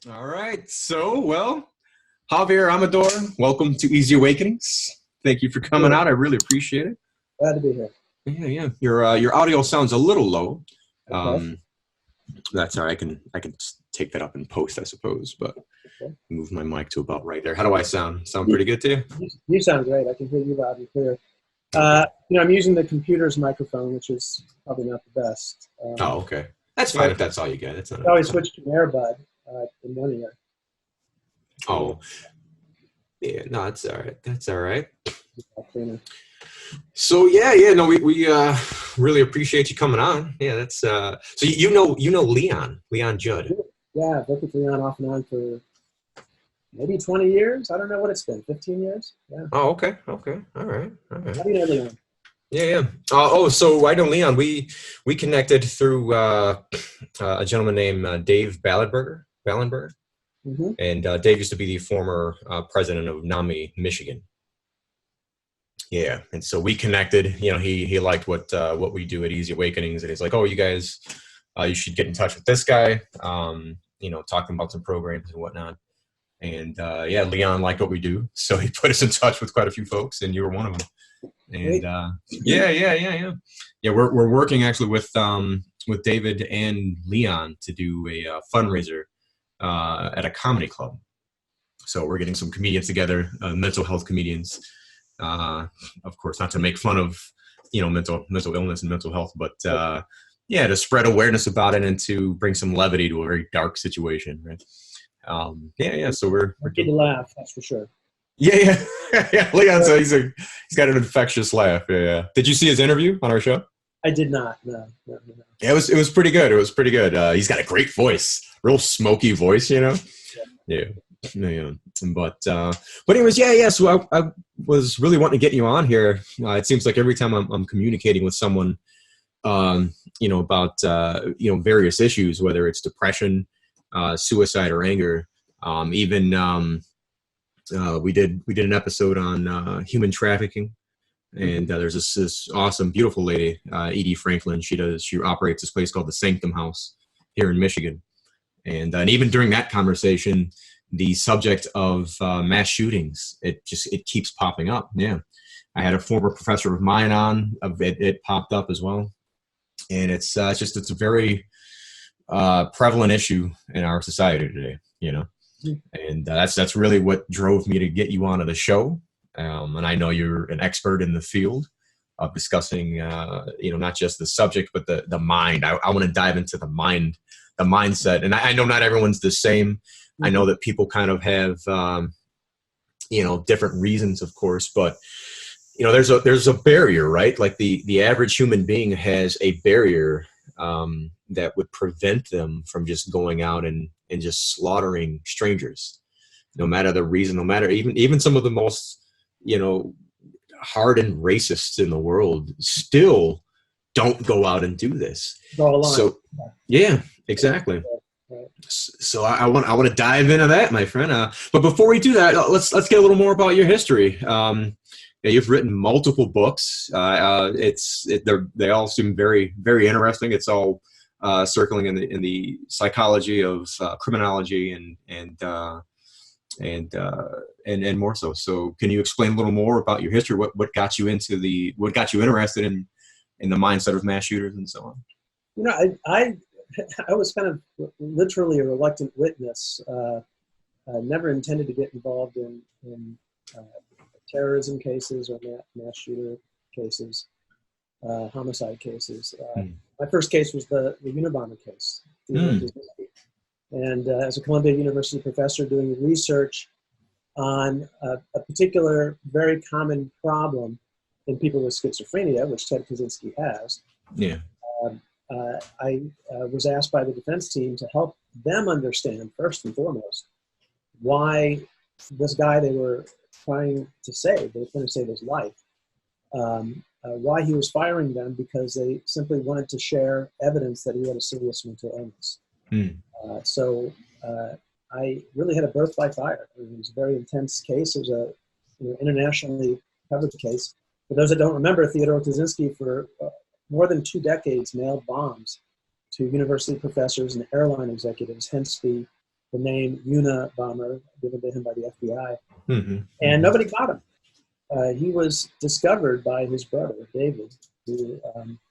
All right. So, well, Javier Amador, welcome to Easy Awakenings. Thank you for coming out. I really appreciate it. Glad to be here. Yeah. Your audio sounds a little low. Okay. That's all right. I can take that up in post, I suppose. But Okay. move my mic to about right there. How do I sound? Sound pretty good to you? You sound great. I can hear you loud and clear. I'm using the computer's microphone, which is probably not the best. Oh, okay. That's fine if that's all you get. That's not. I always switch to an earbud in one ear. Oh, yeah. No, that's all right. That's all right. So no, we really appreciate you coming on. Yeah, that's so you know Leon Judd. Yeah, I've worked with Leon off and on for maybe 20 years. I don't know what it's been, 15 years. Yeah. Oh, okay. All right. How do you know Leon? Yeah. So I know Leon. We connected through a gentleman named Dave Ballenberger. Mm-hmm. And Dave used to be the former president of NAMI, Michigan. Yeah, and so we connected. You know, he liked what we do at Easy Awakenings, and he's like, "Oh, you guys, you should get in touch with this guy." Talking about some programs and whatnot. And Leon liked what we do, so he put us in touch with quite a few folks, and you were one of them. And we're working actually with David and Leon to do a fundraiser at a comedy club. So we're getting some comedians together, mental health comedians. Of course, not to make fun of mental illness and mental health, but to spread awareness about it and to bring some levity to a very dark situation, right? So we're getting a laugh, that's for sure. Yeah. Leon said he's got an infectious laugh. Yeah. Did you see his interview on our show? I did not. No. Yeah, it was pretty good. It was pretty good. He's got a great voice, real smoky voice, Yeah. But anyways, So I was really wanting to get you on here. It seems like every time I'm communicating with someone, about various issues, whether it's depression, suicide, or anger, we did an episode on human trafficking, and there's this awesome, beautiful lady, Edie Franklin. She operates this place called the Sanctum House here in Michigan, and even during that conversation, the subject of mass shootings, it keeps popping up. Yeah, I had a former professor of mine on. It popped up as well, and it's a very prevalent issue in our society today. And that's really what drove me to get you onto the show. And I know you're an expert in the field of discussing, not just the subject, but the mind. I want to dive into the mindset. And I know not everyone's the same. I know that people kind of have, different reasons, of course, but there's a barrier, right? Like the average human being has a barrier that would prevent them from just going out and just slaughtering strangers, no matter the reason, no matter even some of the most, hardened racists in the world still don't go out and do this. So, yeah, exactly. So I want to dive into that, my friend. But before we do that, let's get a little more about your history. You've written multiple books. They all seem very, very interesting. It's all circling in the psychology of criminology and more so. So can you explain a little more about your history? What got you interested in the mindset of mass shooters and so on? I was kind of literally a reluctant witness. I never intended to get involved in terrorism cases or mass shooter cases, homicide cases. My first case was the Unibomber case. And as a Columbia University professor doing research on a particular very common problem in people with schizophrenia, which Ted Kaczynski has. Yeah. I was asked by the defense team to help them understand, first and foremost, why this guy they were trying to save his life, why he was firing them, because they simply wanted to share evidence that he had a serious mental illness. So I really had a birth by fire. It was a very intense case. It was a internationally covered case. For those that don't remember, Theodore Kaczynski, for more than 2 decades, mailed bombs to university professors and airline executives, hence the the name Unabomber given to him by the FBI, Mm-hmm. and nobody caught him. He was discovered by his brother, David, who,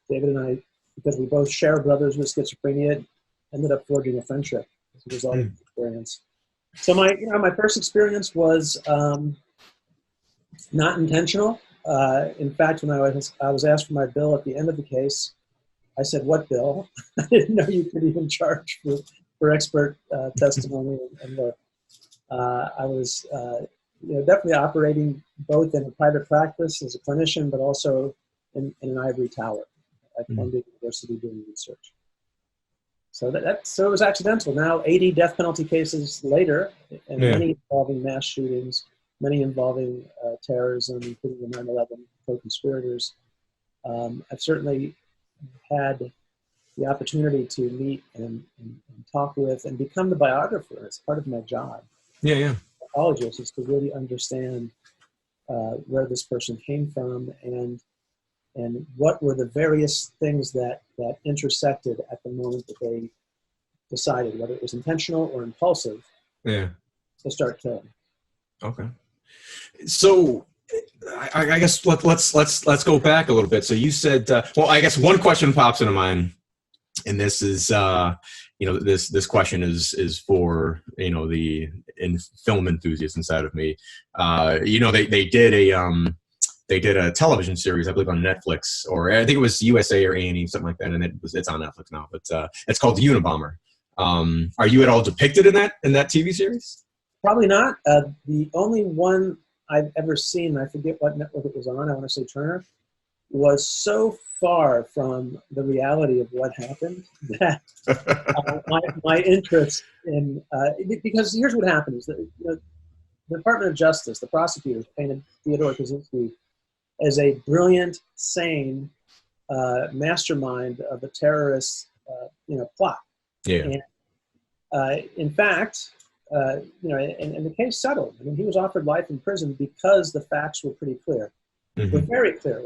David and I, because we both share brothers with schizophrenia, ended up forging a friendship as a result of the experience. So my first experience was not intentional. In fact, when I was asked for my bill at the end of the case, I said, "What bill?" I didn't know you could even charge for expert testimony and work. I was definitely operating both in a private practice as a clinician, but also in an ivory tower at Columbia University doing research. So so it was accidental. Now 80 death penalty cases later, and many involving mass shootings, many involving terrorism, including the 9/11 co-conspirators. I've certainly had the opportunity to meet and talk with and become the biographer. It's part of my job. Yeah. Psychologist is to really understand where this person came from and what were the various things that intersected at the moment that they decided, whether it was intentional or impulsive, to start killing. Okay. So I guess let's go back a little bit. So you said, well, I guess one question pops into mind, and this is, this question is for, the film enthusiast inside of me. They did a television series, I believe, on Netflix, or I think it was USA or A&E, something like that, and it's on Netflix now. But it's called The Unabomber. Are you at all depicted in that TV series? Probably not. The only one I've ever seen, I forget what network it was on, I want to say Turner, was so far from the reality of what happened that my interest in, because here's what happens. The Department of Justice, the prosecutors, painted Theodore Kaczynski as a brilliant, sane mastermind of a terrorist, plot. Yeah. And, in fact, and the case settled. I mean, he was offered life in prison because the facts were pretty clear. Mm-hmm. Were very clear,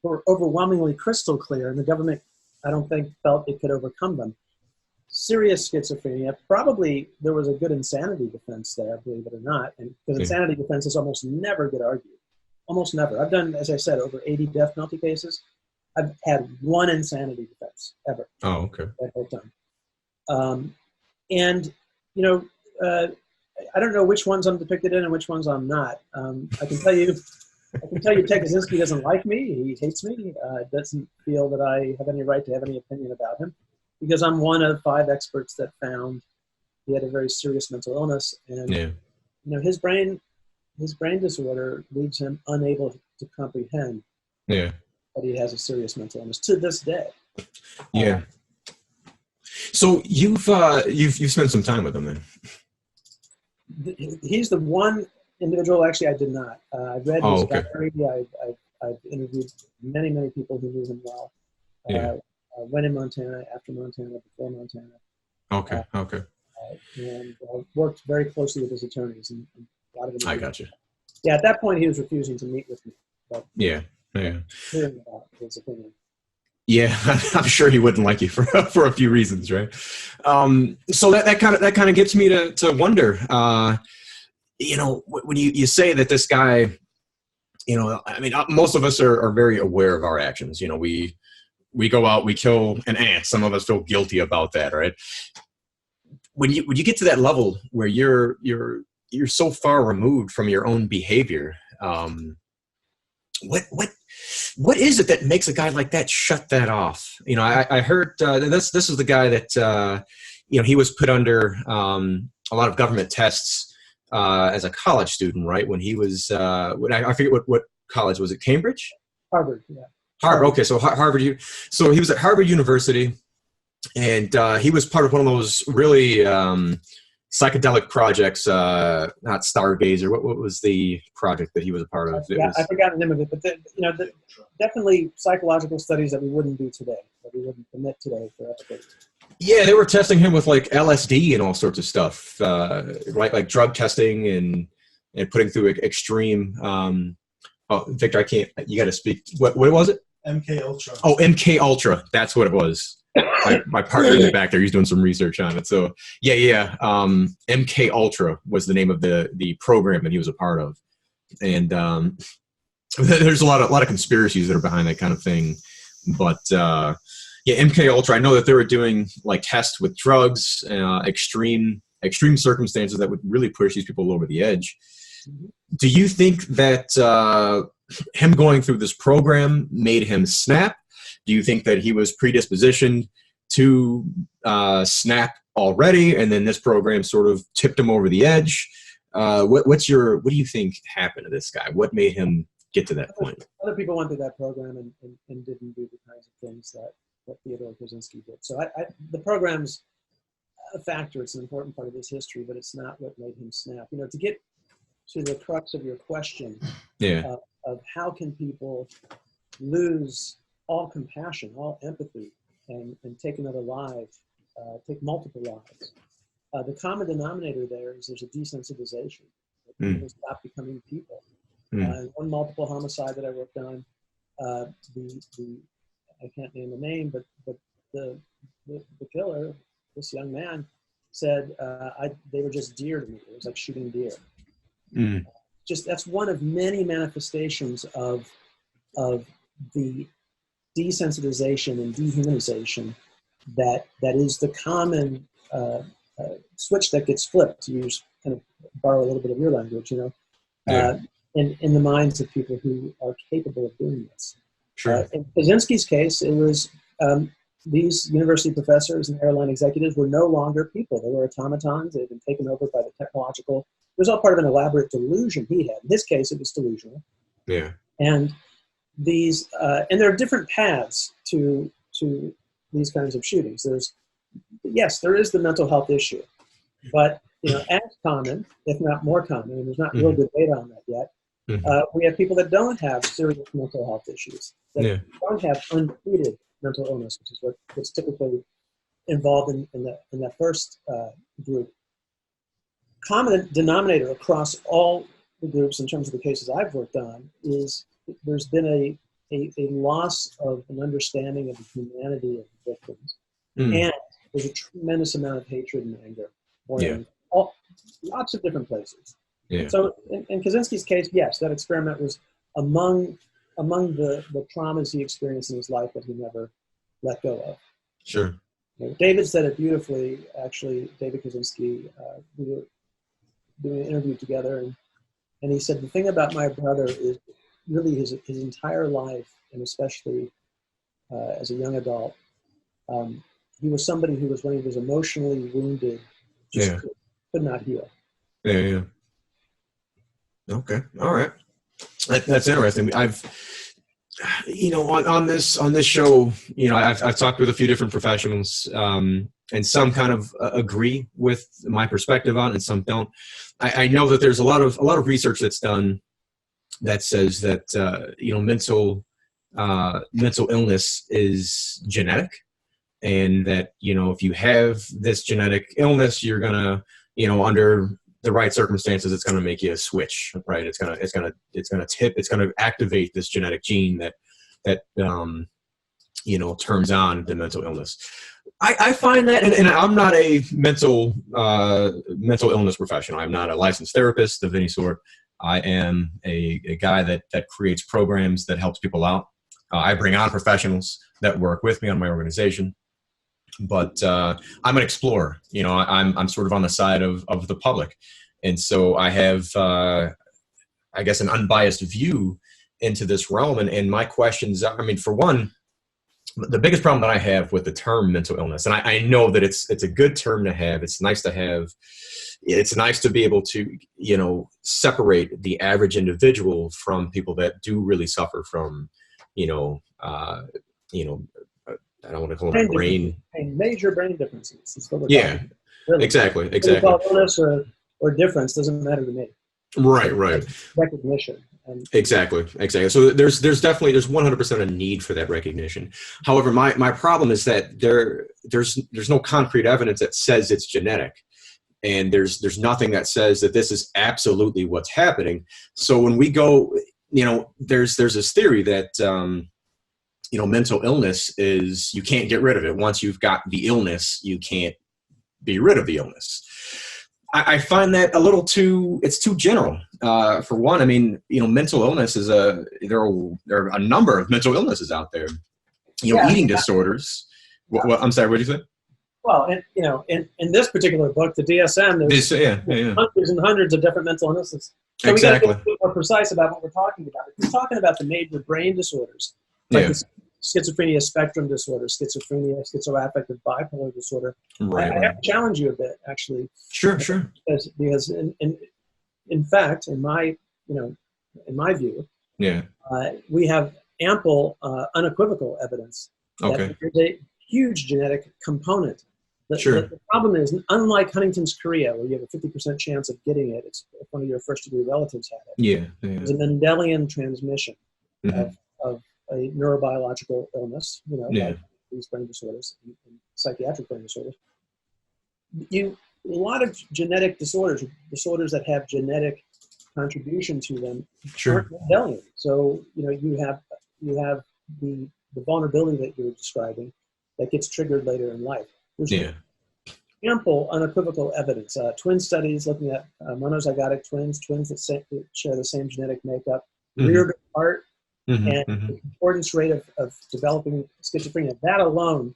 were overwhelmingly crystal clear, and the government, I don't think, felt it could overcome them. Serious schizophrenia. Probably there was a good insanity defense there, believe it or not, and because insanity defenses almost never get argued. Almost never. I've done, as I said, over 80 death penalty cases. I've had one insanity defense ever. Oh, okay. That whole time. I don't know which ones I'm depicted in and which ones I'm not. I can tell you Ted Kaczynski doesn't like me. He hates me. Doesn't feel that I have any right to have any opinion about him because I'm one of 5 experts that found he had a very serious mental illness. And, his brain disorder leaves him unable to comprehend that he has a serious mental illness to this day. Yeah. So you've spent some time with him then. He's the one individual. Actually, I did not. I read his diary. I've interviewed many people who knew him well. Went in Montana, after Montana, before Montana. Okay. And worked very closely with his attorneys. And a lot of I got you. Yeah, at that point, he was refusing to meet with me. But yeah. Hearing about his opinion. Yeah, I'm sure he wouldn't like you for a few reasons, right? So that kind of gets me to wonder. When you say that this guy, I mean, most of us are very aware of our actions. We go out, we kill an ant. Some of us feel guilty about that, right? When you get to that level where you're so far removed from your own behavior, what is it that makes a guy like that shut that off? I heard this is the guy that he was put under a lot of government tests as a college student, right? When he was I forget what college was it? Cambridge? Harvard, yeah. Harvard. Okay, so Harvard. So he was at Harvard University, and he was part of one of those really psychedelic projects, not Stargazer. What was the project that he was a part of? I forgot the name of it, but definitely psychological studies that we wouldn't do today, that we wouldn't permit today for efficacy. Yeah, they were testing him with like LSD and all sorts of stuff, like drug testing and putting through extreme. Victor, I can't. You got to speak. What was it? MK Ultra. Oh, MK Ultra. That's what it was. my partner in the back there, he's doing some research on it. So yeah. MK Ultra was the name of the program that he was a part of. And there's a lot of conspiracies that are behind that kind of thing. But yeah, MK Ultra, I know that they were doing like tests with drugs, extreme circumstances that would really push these people over the edge. Do you think that him going through this program made him snap? Do you think that he was predispositioned to snap already, and then this program sort of tipped him over the edge? What do you think happened to this guy? What made him get to that point? Other people went through that program and didn't do the kinds of things that Theodore Kaczynski did. So the program's a factor. It's an important part of his history, but it's not what made him snap. You know, to get to the crux of your question, of how can people lose all compassion, all empathy, and take another life, take multiple lives. The common denominator there is there's a desensitization. People stop becoming people. One multiple homicide that I worked on, I can't name the name, but the killer, this young man, said they were just deer to me. It was like shooting deer. Just that's one of many manifestations of the desensitization and dehumanization that is the common switch that gets flipped, to use, kind of borrow a little bit of your language, you know, in the minds of people who are capable of doing this. Sure. In Kaczynski's case, it was these university professors and airline executives were no longer people. They were automatons. They had been taken over by the technological. It was all part of an elaborate delusion he had. In his case, it was delusional. Yeah. And these, and there are different paths to these kinds of shootings. There is the mental health issue, but you know, as common, if not more common, and there's not real good data on that yet. We have people that don't have serious mental health issues, that don't have untreated mental illness, which is what's typically involved in that first group. Common denominator across all the groups, in terms of the cases I've worked on, is there's been a loss of an understanding of the humanity of the victims, and there's a tremendous amount of hatred and anger, lots of different places. So in Kaczynski's case, yes, that experiment was among the traumas he experienced in his life that he never let go of. Sure. David said it beautifully, actually. David Kaczynski, we were doing an interview together, and he said, the thing about my brother is really his entire life, and especially as a young adult, he was somebody who was, when he was emotionally wounded, just could not heal. Yeah. Okay. All right. That's interesting. I've, you know, on this show, you know, I've talked with a few different professionals, and some kind of agree with my perspective on it, and some don't. I know that there's a lot of research that's done that says that you know, mental illness is genetic, and that, you know, if you have this genetic illness, you're gonna, you know, under the right circumstances, it's going to make you a switch, right? It's going to activate this genetic gene that you know, turns on the mental illness. I find that, and I'm not a mental illness professional. I'm not a licensed therapist of any sort. I am a guy that creates programs that helps people out. I bring on professionals that work with me on my organization. But I'm an explorer. You know, I'm sort of on the side of the public, and so I have, I guess, an unbiased view into this realm. And my questions, I mean, for one, the biggest problem that I have with the term mental illness, and I know that it's a good term to have. It's nice to have. It's nice to be able to, you know, separate the average individual from people that do really suffer from, you know, I don't want to call it brain. Major brain differences. It's what we're talking. Really. Exactly. What we call illness or difference doesn't matter to me. Right. Recognition. Exactly. So there's 100% a need for that recognition. However, my problem is that there's no concrete evidence that says it's genetic, and there's nothing that says that this is absolutely what's happening. So when we go, you know, there's this theory that mental illness is, you can't get rid of it. Once you've got the illness, you can't be rid of the illness. I find that a little it's too general. For one, I mean, mental illness is there are a number of mental illnesses out there. Eating disorders. I'm sorry, what did you say? Well, in this particular book, the DSM, there's hundreds and hundreds of different mental illnesses. So exactly. We got to be more precise about what we're talking about. If we're talking about the major brain disorders, like the schizophrenia spectrum disorder, schizophrenia, schizoaffective bipolar disorder, right, I have to challenge you a bit, actually. Sure. Because in fact, in my view, we have ample, unequivocal evidence that there's a huge genetic component. The problem is, unlike Huntington's chorea, where you have a 50% chance of getting it, it's if one of your first-degree relatives had it. There's a Mendelian transmission of a neurobiological illness, like these brain disorders and psychiatric brain disorders. A lot of genetic disorders that have genetic contribution to them, aren't Mendelian. So you have the vulnerability that you're describing that gets triggered later in life. There's ample, unequivocal evidence. Twin studies looking at monozygotic twins that share the same genetic makeup, reared apart, and the importance rate of developing schizophrenia. That alone,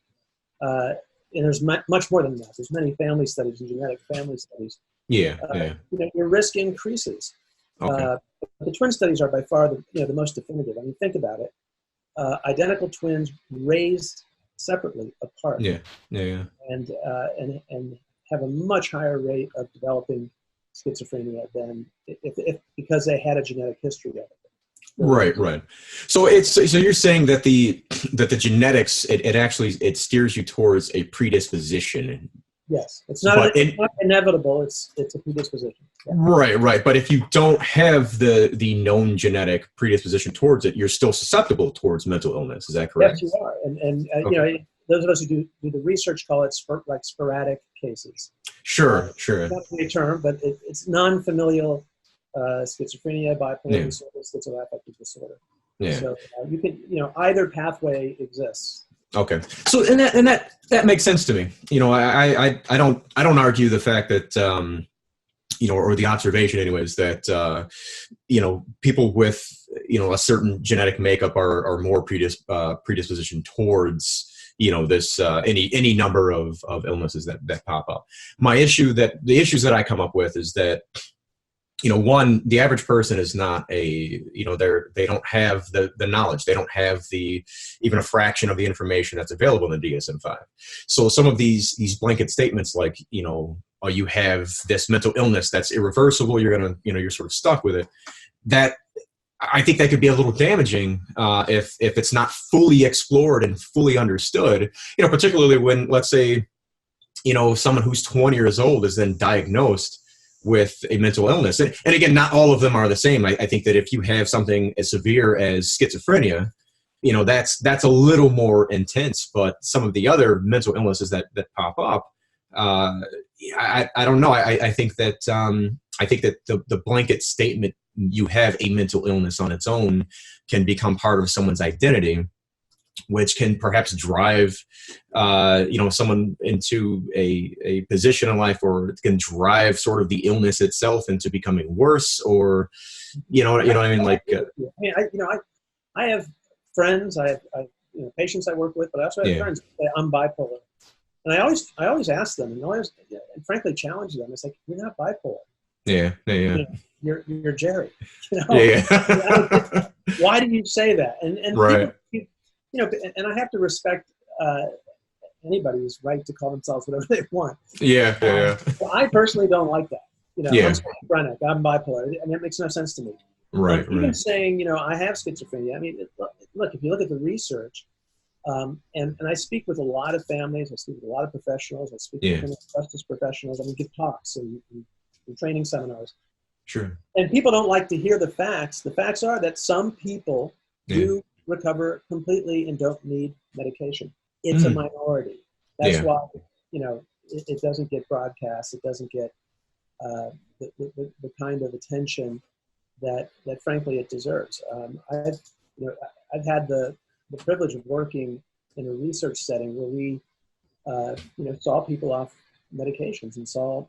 and there's much more than that. There's many family studies and genetic family studies. Your risk increases. The twin studies are by far the most definitive. I mean, think about it. Identical twins raised separately, apart, and have a much higher rate of developing schizophrenia than because they had a genetic history of it. Right. So you're saying that the genetics it actually steers you towards a predisposition. Yes, it's not inevitable. It's a predisposition. Right. But if you don't have the known genetic predisposition towards it, you're still susceptible towards mental illness. Is that correct? Yes, you are. And those of us who do the research call it sporadic cases. Sure. Not a term, but it's non-familial schizophrenia, bipolar disorder, schizoaffective disorder. So you can either pathway exists. Okay. So and that makes sense to me. I don't argue the fact that or the observation anyways that people with a certain genetic makeup are more predispositioned towards this any number of illnesses that pop up. The issues that I come up with is that one, the average person is not they don't have the knowledge. They don't have even a fraction of the information that's available in the DSM-5. So some of these blanket statements like, you have this mental illness that's irreversible, you're sort of stuck with it. That I think that could be a little damaging if it's not fully explored and fully understood, particularly when, let's say, someone who's 20 years old is then diagnosed with a mental illness. And again, not all of them are the same. I think that if you have something as severe as schizophrenia, that's a little more intense, but some of the other mental illnesses that pop up, I don't know. I think that the blanket statement, you have a mental illness on its own, can become part of someone's identity, which can perhaps drive, someone into a position in life, or it can drive sort of the illness itself into becoming worse, or, what I mean? Like, I have friends, I have patients I work with, but I also have friends who say I'm bipolar, and I always ask them, and frankly challenge them. It's like, you're not bipolar. You're Jerry. Why do you say that? And right. People, and I have to respect anybody's right to call themselves whatever they want. Well, I personally don't like that. I'm schizophrenic, I'm bipolar. I mean, it makes no sense to me. Right. Even saying, I have schizophrenia. I mean, look, if you look at the research, and I speak with a lot of families, I speak with a lot of professionals, I speak with criminal justice professionals, I give talks and training seminars. Sure. And people don't like to hear the facts. The facts are that some people do recover completely and don't need medication. It's a minority. That's why, it doesn't get broadcast. It doesn't get the kind of attention that frankly it deserves. I've had the the privilege of working in a research setting where we, saw people off medications and saw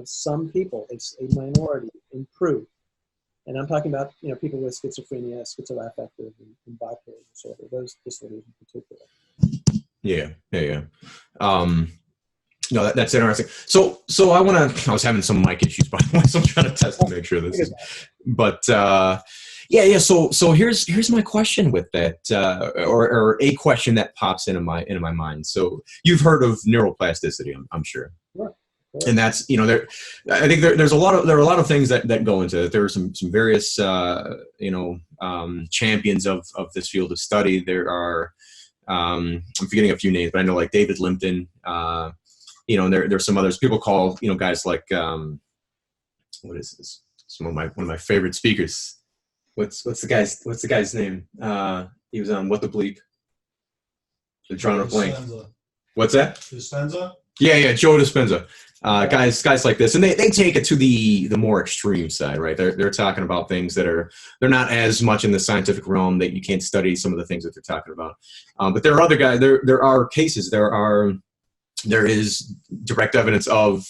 some people, it's a minority, improve. And I'm talking about, people with schizophrenia, schizoaffective, and bipolar disorder, those disorders in particular. Yeah. No, that's interesting. So I was having some mic issues, by the way, so I'm trying to test to make sure this is, but, yeah. So here's my question with that, or a question that pops into my mind. So you've heard of neuroplasticity, I'm sure. Sure. And that's, I think there are a lot of things that go into it. There are some various, champions of this field of study. There are, I'm forgetting a few names, but I know like David Limpton, and there's some others. People call, guys like, what is this? One of my favorite speakers. What's the guy's name? He was on What the Bleep. They're drawing a blank. What's that? Dispenza? Yeah, Joe Dispenza. Guys like this, and they take it to the more extreme side, right? They're talking about things they're not as much in the scientific realm, that you can't study some of the things that they're talking about. But there are other guys. There are cases. There is direct evidence of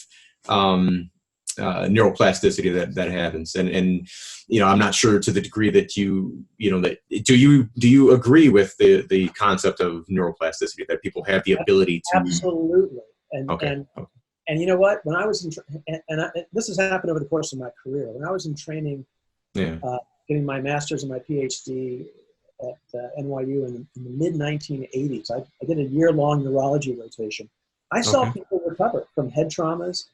neuroplasticity that happens, and I'm not sure to the degree that do you agree with the concept of neuroplasticity, that people have the ability to? Absolutely. And you know what? When I was this has happened over the course of my career. When I was in training, getting my master's and my PhD at NYU in the mid 1980s, I did a year-long neurology rotation. I saw people recover from head traumas,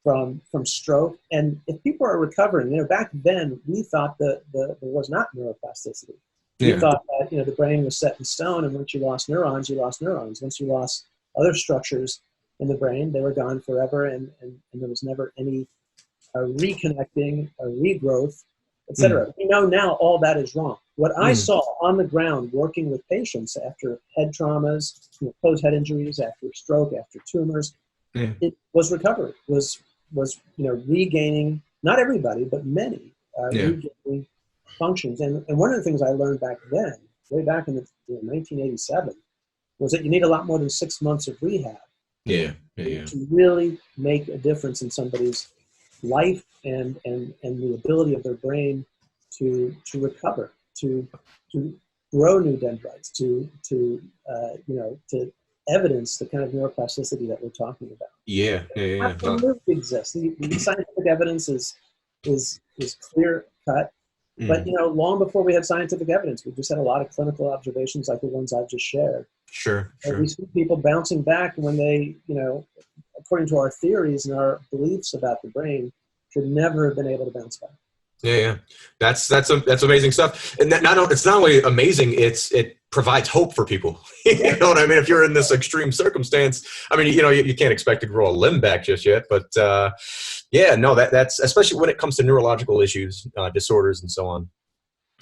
from stroke, and if people are recovering, back then we thought that there was not neuroplasticity. We thought that the brain was set in stone, and once you lost neurons, you lost neurons. Once you lost other structures in the brain, they were gone forever, and there was never any reconnecting, regrowth, etc. We know now all that is wrong. What I saw on the ground working with patients after head traumas, closed head injuries, after stroke, after tumors, it was recovery, was regaining, not everybody, but many, regaining functions. And one of the things I learned back then, way back in 1987, was that you need a lot more than 6 months of rehab to really make a difference in somebody's life and the ability of their brain to recover, to grow new dendrites, to evidence the kind of neuroplasticity that we're talking about. Yeah. Absolutely exists. The scientific evidence is clear cut. But long before we had scientific evidence, we just had a lot of clinical observations like the ones I've just shared. Sure. And we see people bouncing back when they, according to our theories and our beliefs about the brain, should never have been able to bounce back. Yeah. That's amazing stuff. And it's not only amazing, it provides hope for people. You know what I mean? If you're in this extreme circumstance, I mean, you can't expect to grow a limb back just yet, but that's especially when it comes to neurological issues, disorders and so on.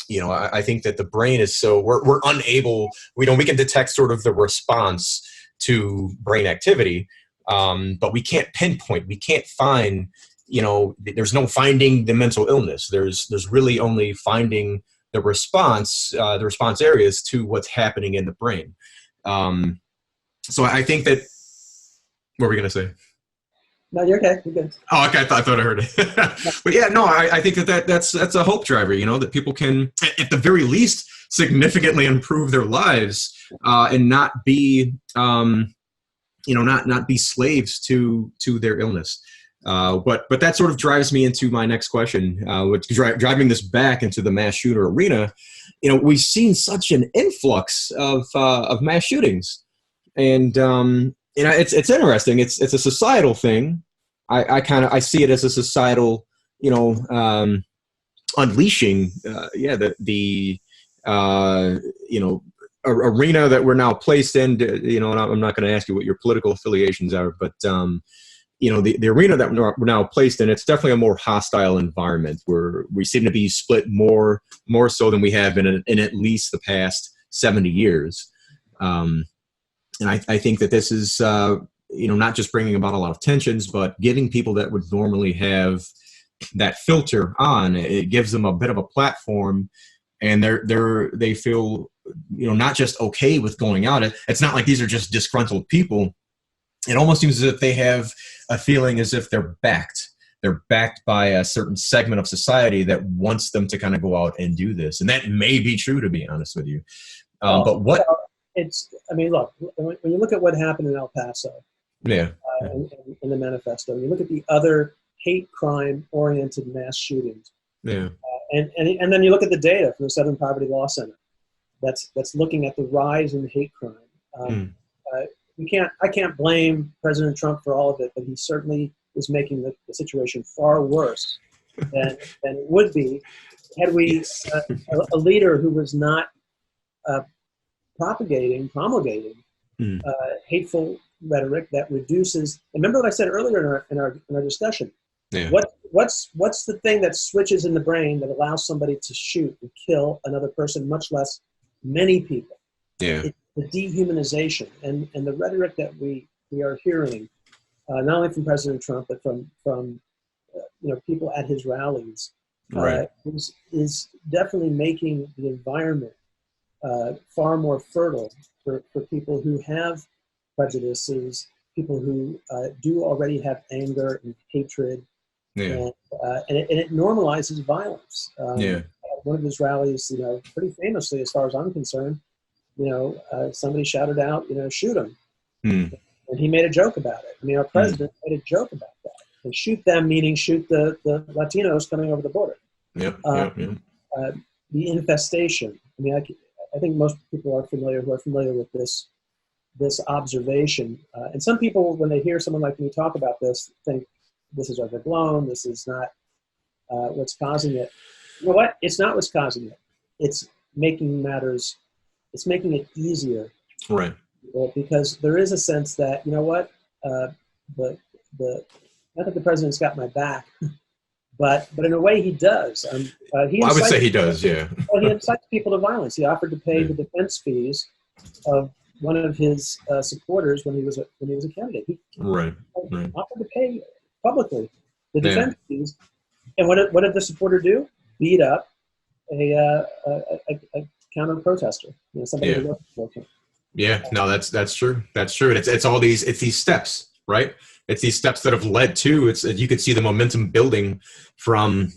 I think that the brain is we're unable, we can detect sort of the response to brain activity, but we can't pinpoint, we can't find, there's no finding the mental illness. There's really only finding the response areas to what's happening in the brain. So I think that, what were we going to say? No, you're okay. You're good. Oh, okay. I thought I heard it. But yeah, no, I think that's a hope driver, that people can, at the very least, significantly improve their lives, and not be, not be slaves to their illness. But that sort of drives me into my next question, which driving this back into the mass shooter arena. We've seen such an influx of mass shootings, and it's interesting. It's a societal thing. I see it as a societal, unleashing, the arena that we're now placed in. And I'm not going to ask you what your political affiliations are, but the arena that we're now placed in, it's definitely a more hostile environment where we seem to be split more so than we have in at least the past 70 years. And I think that this is, not just bringing about a lot of tensions, but giving people that would normally have that filter on, it gives them a bit of a platform, and they feel not just okay with going out. It's not like these are just disgruntled people. It almost seems as if they have a feeling as if they're backed. They're backed by a certain segment of society that wants them to kind of go out and do this. And that may be true, to be honest with you. But what? Look, when you look at what happened in El Paso, in the manifesto, you look at the other hate crime-oriented mass shootings, and then you look at the data from the Southern Poverty Law Center that's looking at the rise in hate crime. I can't blame President Trump for all of it, but he certainly is making the situation far worse than it would be had we a leader who was not promulgating hateful rhetoric that reduces. Remember what I said earlier in our discussion. Yeah. What's the thing that switches in the brain that allows somebody to shoot and kill another person, much less many people? Yeah. It's the dehumanization and the rhetoric that we are hearing, not only from President Trump but from people at his rallies, is definitely making the environment far more fertile for people who have prejudices, people who do already have anger and hatred, and it normalizes violence. One of his rallies, pretty famously, as far as I'm concerned, somebody shouted out, shoot him. And he made a joke about it. I mean, our president made a joke about that. And shoot them, meaning shoot the Latinos coming over the border. The infestation. I mean, I think most people who are familiar with this observation. And some people, when they hear someone like me talk about this, think this is overblown. This is not what's causing it. You know what? It's not what's causing it. It's making it easier. Right. Because there is a sense that, not that the president's got my back, but in a way he does. I would say he does, yeah. Well, he incites people to violence. He offered to pay the defense fees of one of his supporters when he was a candidate. He offered to pay publicly the defense fees. And what did the supporter do? Beat up a counter protester, somebody who wasn't working. Yeah, no, that's true. That's true. It's all these steps, right? It's these steps that have led to. You could see the momentum building from,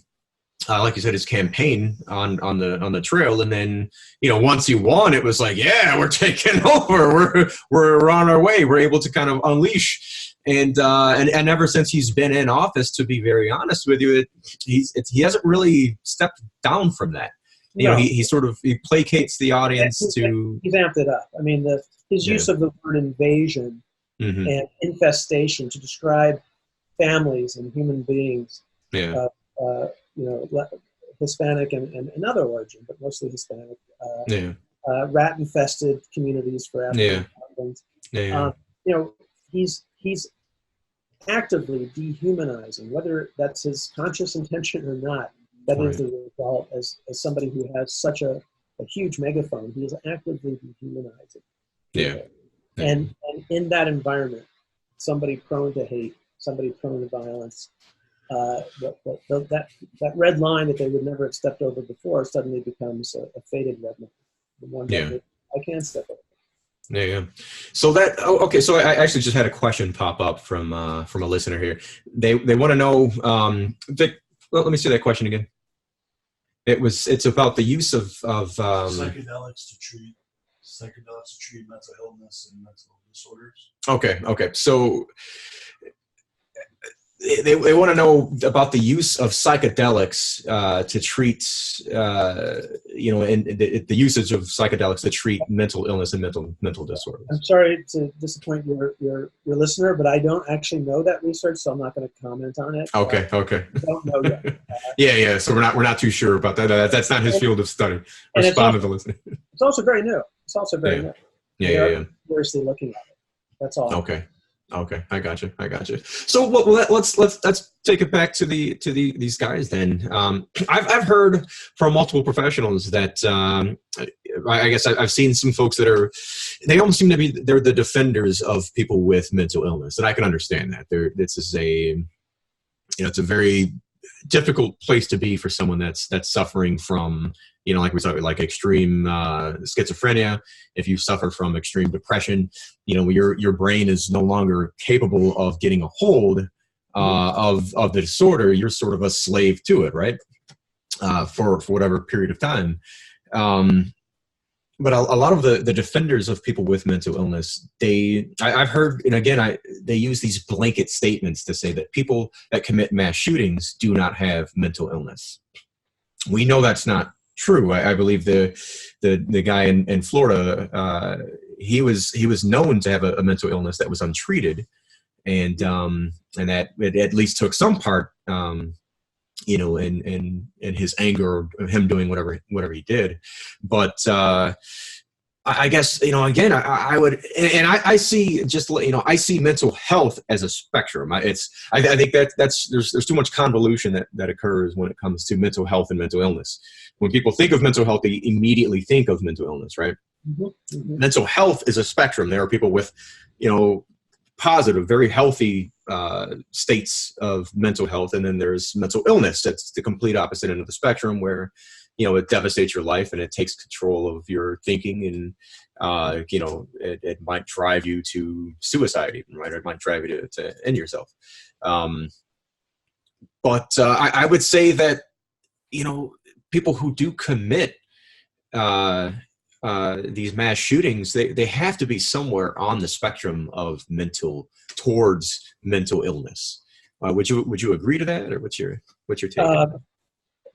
like you said, his campaign on the trail, and then once he won, it was like, yeah, we're taking over. We're on our way. We're able to kind of unleash, and ever since he's been in office, to be very honest with you, he hasn't really stepped down from that. He sort of placates the audience to. He's amped it up. I mean, his use of the word invasion and infestation to describe families and human beings, Hispanic and other origin, but mostly Hispanic, rat-infested communities for African Americans. He's actively dehumanizing, whether that's his conscious intention or not. That is the result as somebody who has such a huge megaphone. He is actively dehumanizing. And in that environment, somebody prone to hate, somebody prone to violence, that red line that they would never have stepped over before suddenly becomes a faded red line. The one that I can't step over. Yeah. So so I actually just had a question pop up from a listener here. They want to know, Vic, let me see that question again. It's about the use of psychedelics to treat mental illness and mental disorders. Okay. So they want to know about the use of psychedelics to treat, and the usage of psychedelics to treat mental illness and mental disorders. I'm sorry to disappoint your listener, but I don't actually know that research, so I'm not going to comment on it. Okay. I don't know yet. Yeah. So we're not too sure about that. That's not his field of study. Respond to the listener. It's also very new. new. Yeah. Seriously looking at it. That's all. Okay, I got you. So let's take it back to these guys then. I've heard from multiple professionals that I guess I've seen some folks they almost seem to be they're the defenders of people with mental illness, and I can understand that. It's a very difficult place to be for someone that's suffering from, like we talked, like extreme schizophrenia. If you suffer from extreme depression, your brain is no longer capable of getting a hold of the disorder. You're sort of a slave to it, right? For whatever period of time. But a lot of the defenders of people with mental illness, I've heard, and again, they use these blanket statements to say that people that commit mass shootings do not have mental illness. We know that's not true. I believe the guy in Florida, he was known to have a mental illness that was untreated, and that it at least took some part, in his anger or him doing whatever he did. But I guess, again, I would, and I see I see mental health as a spectrum. I think there's too much convolution that occurs when it comes to mental health and mental illness. When people think of mental health, they immediately think of mental illness, right? Mm-hmm. Mm-hmm. Mental health is a spectrum. There are people with, positive, very healthy states of mental health, and then there's mental illness. That's the complete opposite end of the spectrum, where it devastates your life and it takes control of your thinking, and it might drive you to suicide, even, right? Or it might drive you to end yourself. But I would say that people who do commit these mass shootings, they have to be somewhere on the spectrum of towards mental illness. Would you agree to that, or what's your take?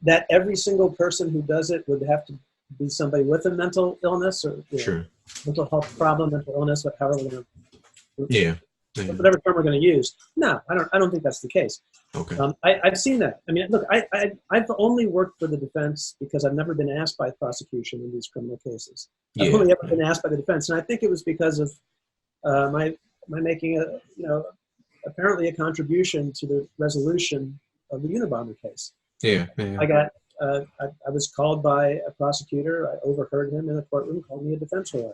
That every single person who does it would have to be somebody with a mental illness, or sure, mental health problem, mental illness, however we're going to, whatever term we're going to use. No, I don't think that's the case. Okay. I've seen that. I mean, look, I've only worked for the defense because I've never been asked by prosecution in these criminal cases. I've only ever been asked by the defense, and I think it was because of my making apparently a contribution to the resolution of the Unabomber case. Yeah. I was called by a prosecutor. I overheard him in a courtroom, called me a defense whore.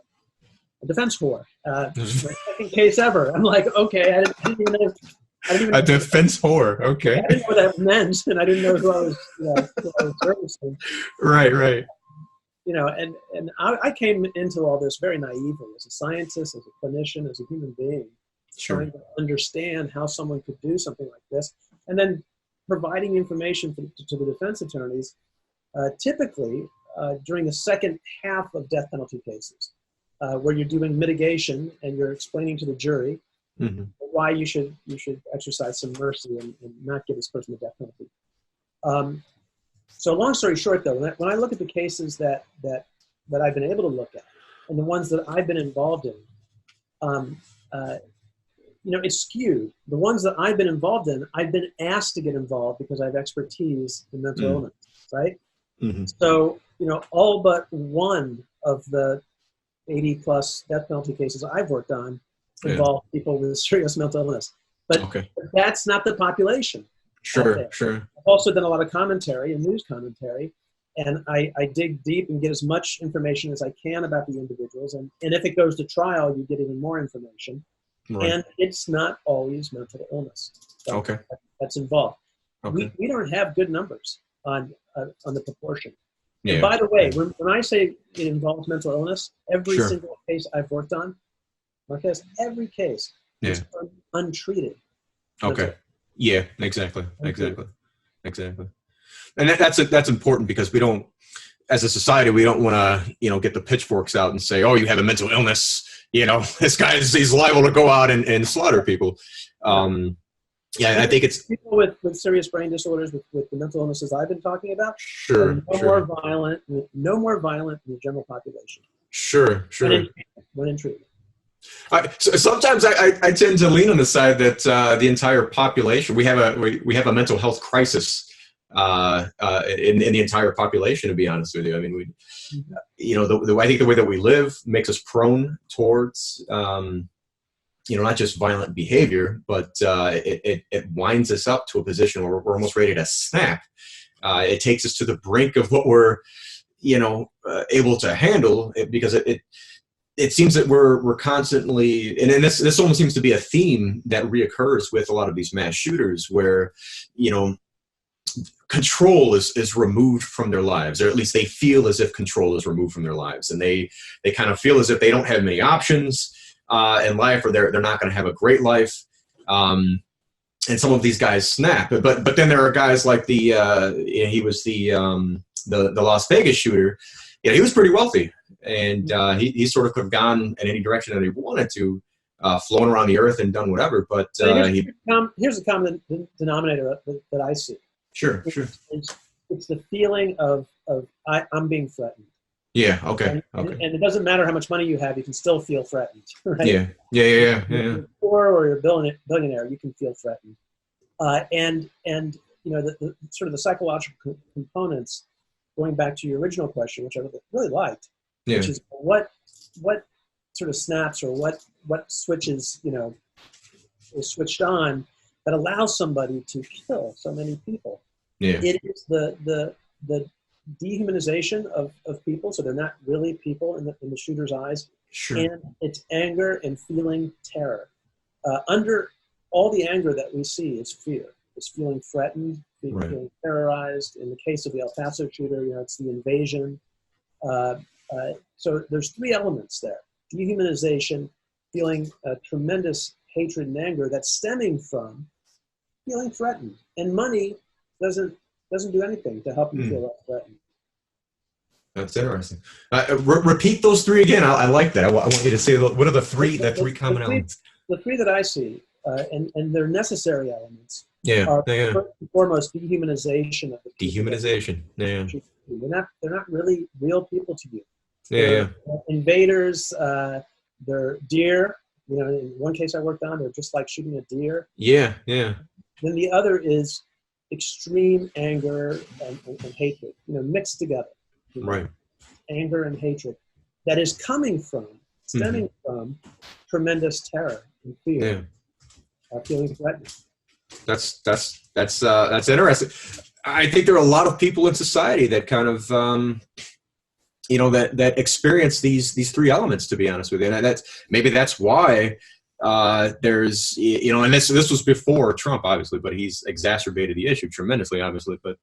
My second case ever. I'm like, okay, I didn't even know. A defense whore. Okay. I didn't know what that meant, and I didn't know who I was servicing. Right. And I came into all this very naively, as a scientist, as a clinician, as a human being, trying to understand how someone could do something like this, and then providing information to the defense attorneys, typically during the second half of death penalty cases, where you're doing mitigation and you're explaining to the jury why you should exercise some mercy and not give this person the death penalty. So long story short, though, when I look at the cases that I've been able to look at, and the ones that I've been involved in, it's skewed. The ones that I've been involved in, I've been asked to get involved because I have expertise in mental illness, right? Mm-hmm. So, all but one of the 80 plus death penalty cases I've worked on involve people with serious mental illness. But that's not the population. Sure. I've also done a lot of commentary and news commentary, and I dig deep and get as much information as I can about the individuals. And if it goes to trial, you get even more information. Right. And it's not always mental illness that's involved. Okay. We don't have good numbers on the proportion. Yeah. And by the way, when I say it involves mental illness, every single case I've worked on, Marquez, every case is untreated. Okay. Yeah, exactly. And that's important, because we don't, as a society, we don't want to, get the pitchforks out and say, oh, you have a mental illness. This guy he's liable to go out and slaughter people. I think it's people with serious brain disorders, with the mental illnesses I've been talking about. More violent, no more violent than the general population. Sure. When in treatment. So sometimes I tend to lean on the side that the entire population, we have a mental health crisis in the entire population, to be honest with you. I mean, I think the way that we live makes us prone towards, not just violent behavior, but it winds us up to a position where we're almost ready to snap. It takes us to the brink of what we're, able to handle, because it seems that we're constantly, and this almost seems to be a theme that reoccurs with a lot of these mass shooters, where, control is removed from their lives, or at least they feel as if control is removed from their lives, and they kind of feel as if they don't have many options in life, or they're not going to have a great life. And some of these guys snap, but then there are guys like he was the Las Vegas shooter. He was pretty wealthy, and he sort of could have gone in any direction that he wanted to, flown around the earth and done whatever. But here's the common denominator that I see. Sure. It's the feeling of I'm being threatened. Yeah. Okay. And it doesn't matter how much money you have, you can still feel threatened. Right? Yeah. If you're poor or you're a billionaire, you can feel threatened. And the sort of the psychological components, going back to your original question, which I really liked, which is what sort of snaps or what switches is switched on that allows somebody to kill so many people. Yeah. It is the dehumanization of people, so they're not really people in the shooter's eyes. Sure. And it's anger and feeling terror. Under all the anger that we see is fear. It's feeling threatened, feeling terrorized. In the case of the El Paso shooter, it's the invasion. So there's three elements there: dehumanization, feeling tremendous hatred and anger that's stemming from feeling threatened, and money doesn't do anything to help you feel less threatened. That's interesting. Repeat those three again. I like that. I want you to say, what are the three common elements? The three that I see, and they're necessary elements. Are first and foremost dehumanization of the people. Dehumanization. Yeah. They're not really real people to you. They're invaders. They're deer. In one case I worked on, they're just like shooting a deer. Yeah. Then the other is extreme anger and hatred, mixed together. Right. Anger and hatred that is stemming from tremendous terror and fear, feeling threatened. That's interesting. I think there are a lot of people in society that kind of that experience these three elements, to be honest with you, and that's why there's and this was before Trump, obviously, but he's exacerbated the issue tremendously, obviously, but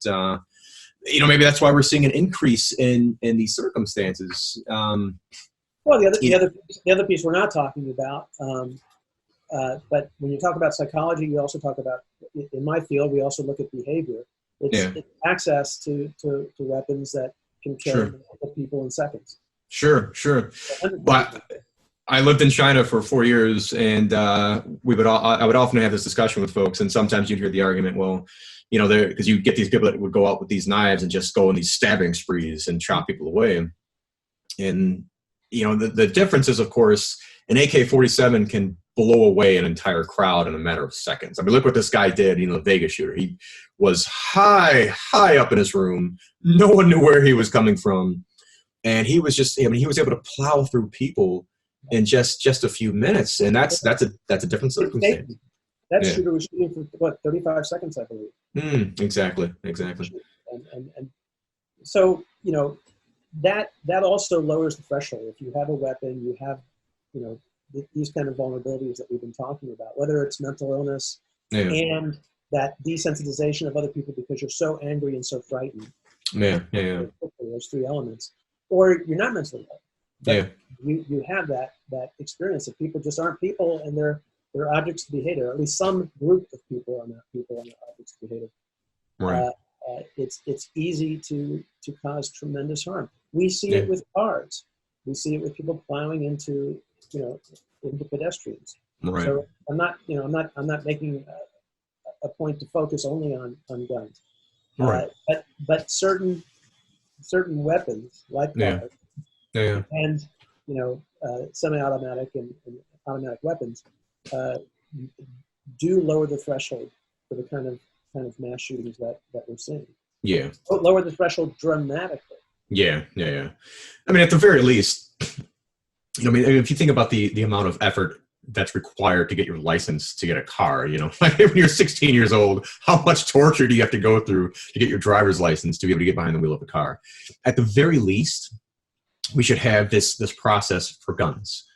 maybe that's why we're seeing an increase in these circumstances. Well, the other piece we're not talking about, but when you talk about psychology, you also talk about, in my field, we also look at behavior. It's access to weapons that can kill multiple people in seconds. Sure. But I lived in China for 4 years, and I would often have this discussion with folks, and sometimes you'd hear the argument, well, because you get these people that would go out with these knives and just go on these stabbing sprees and chop people away. And, the difference is, of course, an AK-47 can blow away an entire crowd in a matter of seconds. I mean, look what this guy did, the Vegas shooter. He was high up in his room. No one knew where he was coming from. And he was he was able to plow through people in just a few minutes. And that's a different circumstance. That shooter was shooting for 35 seconds, I believe. Exactly. And so, that also lowers the threshold. If you have a weapon, you have, these kind of vulnerabilities that we've been talking about, whether it's mental illness and that desensitization of other people because you're so angry and so frightened. Those three elements. Or you're not mentally ill. But you have that experience that people just aren't people, and they're objects to be hated, or at least some group of people are not people and they're objects to be hated. Right. It's easy to cause tremendous harm. We see it with cars. We see it with people plowing into pedestrians. Right. So I'm not making a point to focus only on guns. Right. But certain weapons like cars and semi-automatic and automatic weapons do lower the threshold for the kind of mass shootings that we're seeing. Yeah. Lower the threshold dramatically. Yeah. I mean, at the very least, if you think about the amount of effort that's required to get your license to get a car, like when you're 16 years old, how much torture do you have to go through to get your driver's license to be able to get behind the wheel of a car? At the very least, we should have this process for guns.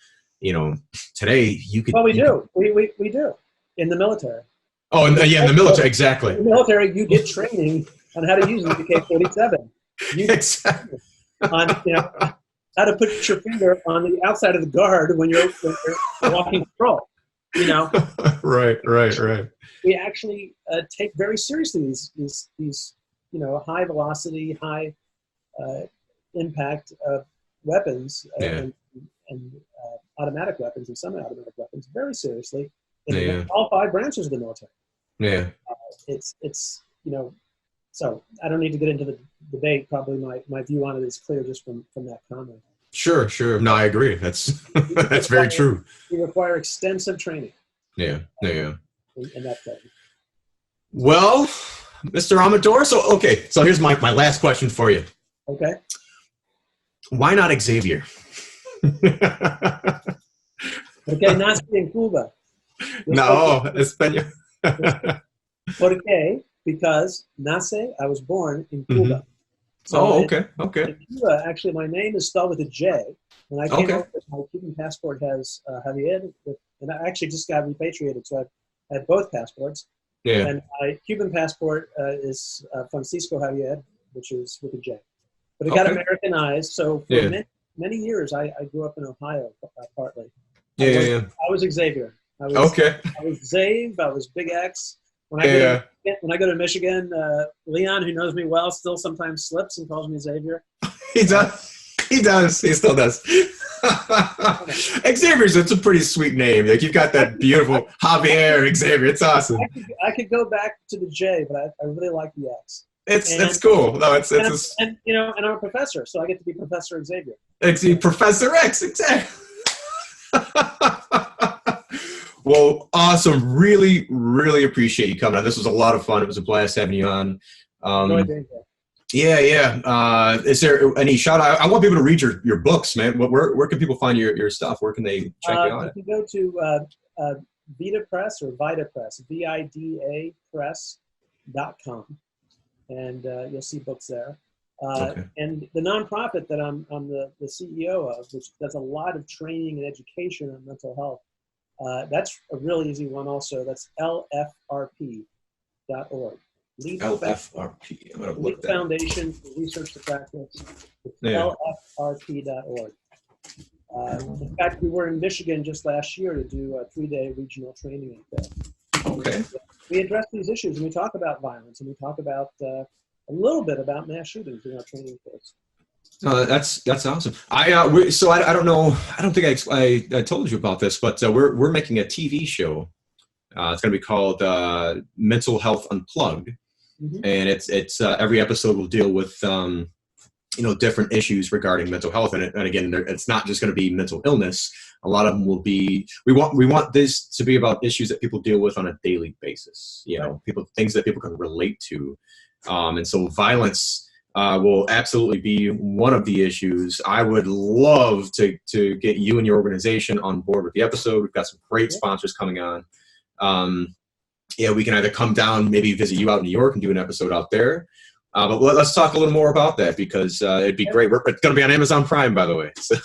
Today you could. Well, we do. We do in the military. Oh, in the military, exactly. In the military, you get training on how to use an AK-47. Exactly. On how to put your finger on the outside of the guard when you're walking patrol. Right. We actually take very seriously these high velocity, high impact weapons and automatic weapons and semi-automatic weapons very seriously in all 5 branches of the military. Yeah. It's so I don't need to get into the debate. Probably my view on it is clear just from that comment. Sure. No, I agree. That's that's very true. We require extensive training. Yeah. In that setting. Well, Mr. Amador, so here's my last question for you. Okay. Why not Xavier? Okay, nací en Cuba. No, español. ¿Por qué? Because nace, I was born in Cuba. Mm-hmm. So okay. In Cuba, actually, my name is spelled with a J. When I came over, my Cuban passport has Javier, and I actually just got repatriated, so I have both passports. Yeah. And my Cuban passport is Francisco Javier, which is with a J. But it got Americanized, so for many years, I grew up in Ohio, partly. I was Xavier. I was Xav. I was Big X. When I go to Michigan, Leon, who knows me well, still sometimes slips and calls me Xavier. He does. He still does. Xavier's, it's a pretty sweet name. Like, you've got that beautiful Javier, Xavier. It's awesome. I could go back to the J, but I really like the X. It's cool. No, and I'm a professor, so I get to be Professor Xavier. Professor X, exactly. Well, awesome. Really, really appreciate you coming on. This was a lot of fun. It was a blast having you on. Yeah. Is there any shout out? I want people to read your books, man. Where can people find your stuff? Where can they check you out? You can go to Vita Press or Vita Press, VIDA Press.com, and you'll see books there. And the nonprofit that I'm the CEO of, which does a lot of training and education on mental health, that's a really easy one also. That's LFRP.org. LFRP. I'm going to look that up. Foundation for Research to Practice. It's LFRP.org. In fact, we were in Michigan just last year to do a 3-day regional training up there. Okay. We address these issues, and we talk about violence, and we talk about a little bit about mass shootings in our training course. That's awesome. I don't know. I don't think I told you about this, but we're making a TV show. It's going to be called Mental Health Unplugged, and it's every episode will deal with different issues regarding mental health, and again, it's not just going to be mental illness. A lot of them will be. We want this to be about issues that people deal with on a daily basis. Things that people can relate to, and so violence will absolutely be one of the issues. I would love to get you and your organization on board with the episode. We've got some great sponsors coming on. We can either come down, maybe visit you out in New York and do an episode out there. But let's talk a little more about that, because it'd be great. It's going to be on Amazon Prime, by the way. So.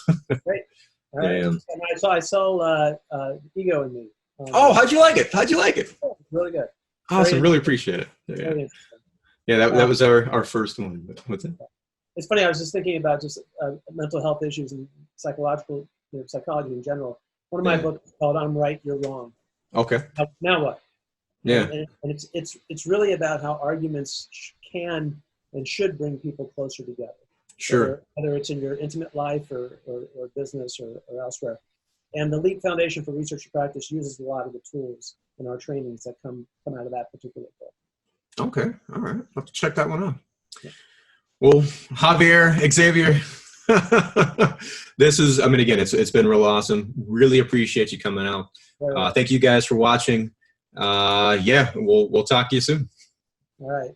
Great. All right. And I saw Ego in Me. How'd you like it? Really good. Awesome. Really appreciate it. That was our first one. But what's it? It's funny. I was just thinking about mental health issues and psychology in general. One of my books is called "I'm Right, You're Wrong." Okay. Now what? Yeah. And it's really about how arguments can and should bring people closer together. Sure. Whether it's in your intimate life or business or elsewhere. And the LEAP Foundation for Research and Practice uses a lot of the tools in our trainings that come out of that particular book. Okay. All right. I'll have to check that one out. Yeah. Well, Javier, Xavier, again, it's been real awesome. Really appreciate you coming out. Thank you guys for watching. We'll talk to you soon. All right.